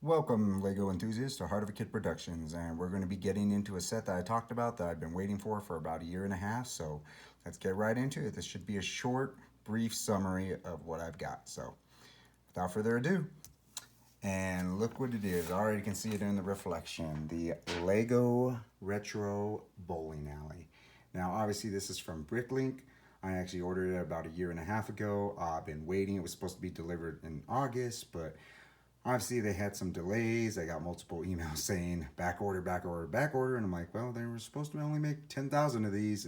Welcome, Lego enthusiasts, to Heart of a Kid Productions, and we're going to be getting into a set that I talked about that I've been waiting for about a year and a half. So let's get right into it. This should be a short, brief summary of what I've got. So without further ado, and look what it is. Already can see it in the reflection. The Lego Retro Bowling Alley. Now, obviously, this is from Bricklink. I actually ordered it about a year and a half ago. I've been waiting. It was supposed to be delivered in August, but obviously, they had some delays. I got multiple emails saying back order, back order, back order, and I'm like, well, they were supposed to only make 10,000 of these,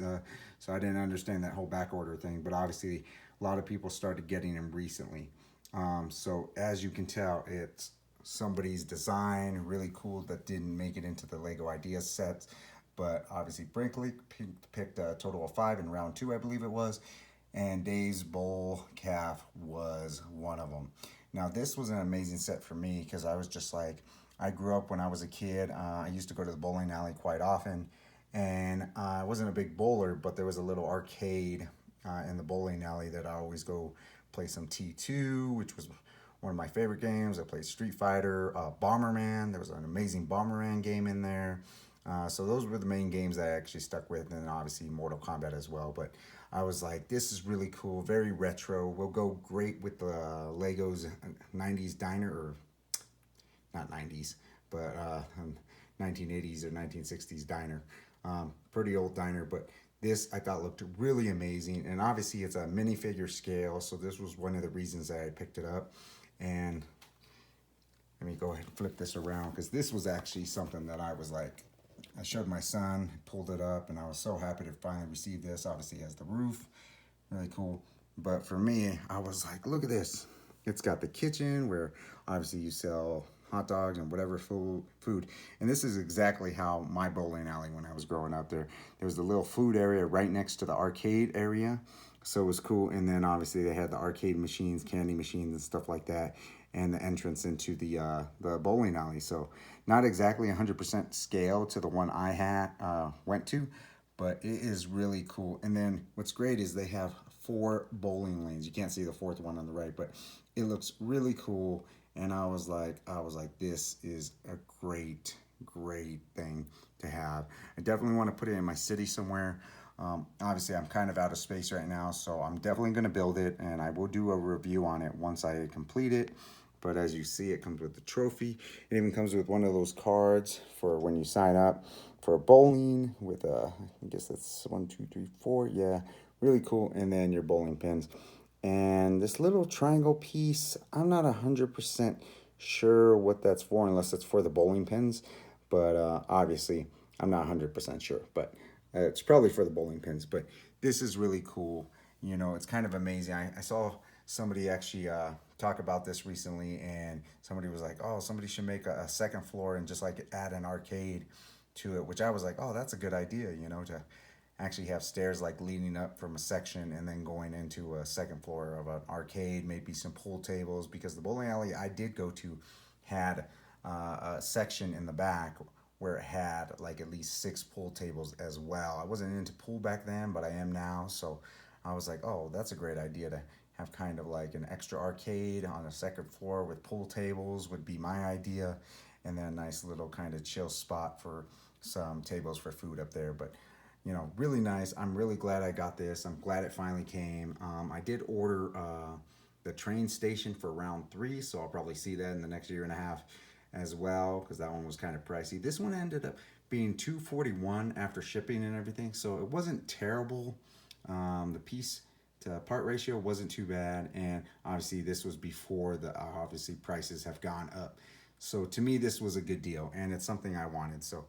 so I didn't understand that whole back order thing. But obviously, a lot of people started getting them recently. So as you can tell, it's somebody's design, really cool, that didn't make it into the Lego Idea sets. But obviously, Brinkley picked a total of 5 in round 2, I believe it was, and Dave's Bowl Calf was one of them. Now, this was an amazing set for me because I was just like, I grew up when I was a kid. I used to go to the bowling alley quite often, and I wasn't a big bowler, but there was a little arcade in the bowling alley that I always go play some T2, which was one of my favorite games. I played Street Fighter, Bomberman. There was an amazing Bomberman game in there. So those were the main games that I actually stuck with, and then obviously Mortal Kombat as well. But I was like, this is really cool, very retro. Will go great with the Legos 90s diner, or not 90s, but 1980s or 1960s diner. Pretty old diner, but this I thought looked really amazing. And obviously, it's a minifigure scale, so this was one of the reasons that I picked it up. And let me go ahead and flip this around because this was actually something that I was like, I showed my son, pulled it up, and I was so happy to finally receive this. Obviously, it has the roof, really cool. But for me, I was like, look at this. It's got the kitchen where obviously you sell hot dogs and whatever food. And this is exactly how my bowling alley when I was growing up there was the little food area right next to the arcade area. So it was cool. And then obviously they had the arcade machines, candy machines, and stuff like that, and the entrance into the bowling alley. So not exactly 100% scale to the one I had went to, but it is really cool. And then what's great is they have 4 bowling lanes. You can't see the fourth one on the right, but it looks really cool. And I was like, this is a great thing to have. I definitely want to put it in my city somewhere. Obviously, I'm kind of out of space right now, so I'm definitely going to build it, and I will do a review on it once I complete it. But as you see, it comes with the trophy. It even comes with one of those cards for when you sign up for bowling with I guess that's 1, 2, 3, 4. Yeah, really cool. And then your bowling pins. And this little triangle piece, I'm not 100% sure what that's for, unless it's for the bowling pins. But obviously, I'm not 100% sure. But it's probably for the bowling pins. But this is really cool. You know, it's kind of amazing. I saw somebody actually talk about this recently, and somebody was like, oh, somebody should make a second floor and just like add an arcade to it, which I was like, oh, that's a good idea, you know, to actually have stairs like leading up from a section and then going into a second floor of an arcade, maybe some pool tables, because the bowling alley I did go to had a section in the back where it had like at least 6 pool tables as well. I wasn't into pool back then, but I am now. So I was like, oh, that's a great idea to have kind of like an extra arcade on a second floor with pool tables would be my idea. And then a nice little kind of chill spot for some tables for food up there. But really nice. I'm really glad I got this. I'm glad it finally came. I did order the train station for round 3, so I'll probably see that in the next year and a half as well, because that one was kind of pricey. This one ended up being $241 after shipping and everything, so it wasn't terrible. The piece to part ratio wasn't too bad, and obviously this was before the obviously prices have gone up. So to me, this was a good deal, and it's something I wanted. So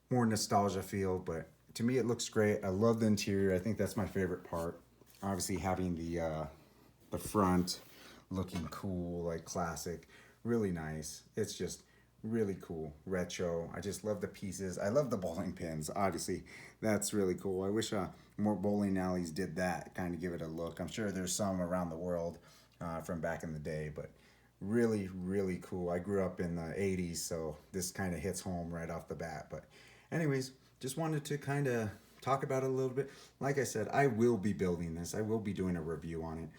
more nostalgia feel, but to me it looks great. I love the interior. I think that's my favorite part. Obviously having the front looking cool, like classic, really nice. It's just really cool, retro. I just love the pieces. I love the bowling pins. Obviously, that's really cool. I wish more bowling alleys did that, kind of give it a look. I'm sure there's some around the world from back in the day, but really cool. I grew up in the 80s, so this kind of hits home right off the bat. But anyways, just wanted to kind of talk about it a little bit. Like I said, I will be building this. I will be doing a review on it,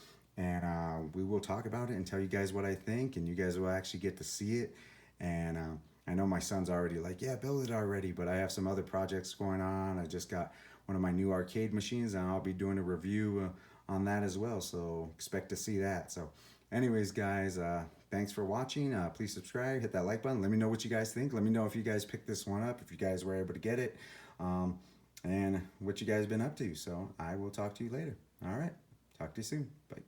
and we will talk about it and tell you guys what I think, and you guys will actually get to see it. And I know my son's already like, yeah, build it already, but I have some other projects going on. I just got one of my new arcade machines, and I'll be doing a review on that as well. So expect to see that. So, anyways, guys, thanks for watching. Please subscribe, hit that like button. Let me know what you guys think. Let me know if you guys picked this one up, if you guys were able to get it, and what you guys been up to. So I will talk to you later. All right, talk to you soon. Bye.